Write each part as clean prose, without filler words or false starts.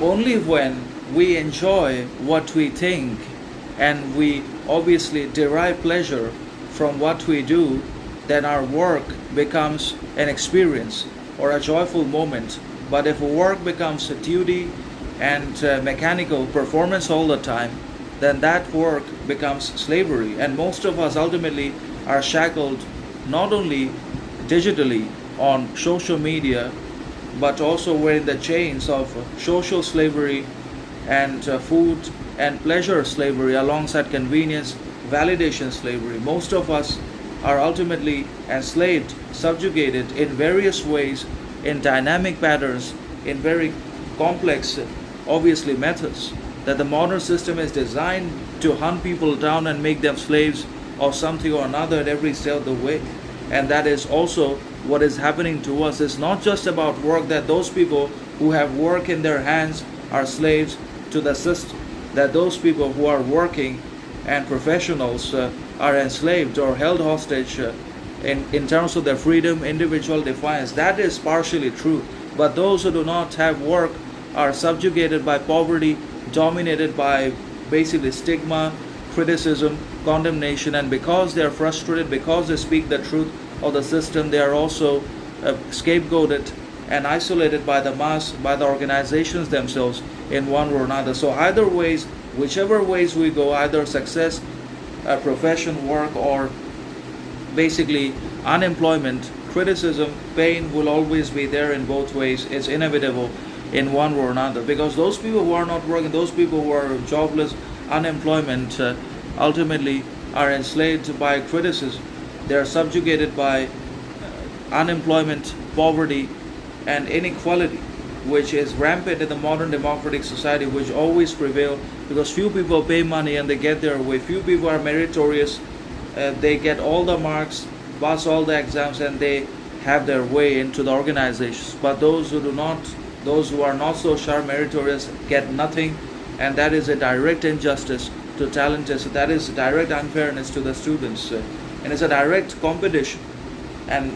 only when we enjoy what we think and we obviously derive pleasure from what we do, then our work becomes an experience or a joyful moment. But if work becomes a duty and mechanical performance all the time, then that work becomes slavery. And most of us ultimately are shackled not only digitally on social media, but also we're in the chains of social slavery and food and pleasure slavery alongside convenience, validation slavery. Most of us are ultimately enslaved, subjugated in various ways, in dynamic patterns, in very complex, obviously, methods that the modern system is designed to hunt people down and make them slaves of something or another at every step of the way. And that is also what is happening to us. It's not just about work, that those people who have work in their hands are slaves to the system, that those people who are working and professionals are enslaved or held hostage in terms of their freedom, individual defiance. That is partially true. But those who do not have work are subjugated by poverty, dominated by basically stigma, criticism, condemnation, and because they are frustrated, because they speak the truth of the system, they are also scapegoated and isolated by the mass, by the organizations themselves in one or another. So either ways, whichever ways we go, either success, profession, work, or basically unemployment, criticism, pain will always be there in both ways. It's inevitable in one or another, because those people who are not working, those people who are jobless, unemployment, ultimately are enslaved by criticism. They are subjugated by unemployment, poverty, and inequality, which is rampant in the modern democratic society, which always prevail because few people pay money and they get their way. Few people are meritorious. They get all the marks, pass all the exams, and they have their way into the organizations. But those who do not, those who are not so sharp, meritorious, get nothing, and that is a direct injustice to talented. That is direct unfairness to the students, and it's a direct competition. And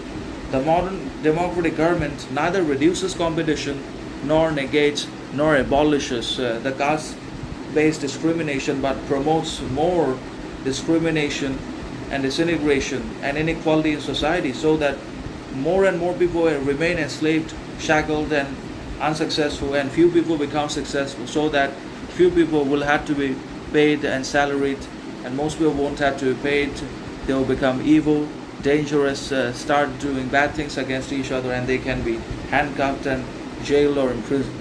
the modern democratic government neither reduces competition nor negates nor abolishes the caste-based discrimination, but promotes more discrimination and disintegration and inequality in society, so that more and more people remain enslaved, shackled, and unsuccessful, and few people become successful, so that few people will have to be paid and salaried, and most people won't have to be paid. They will become evil, dangerous, start doing bad things against each other, and they can be handcuffed and jailed or imprisoned.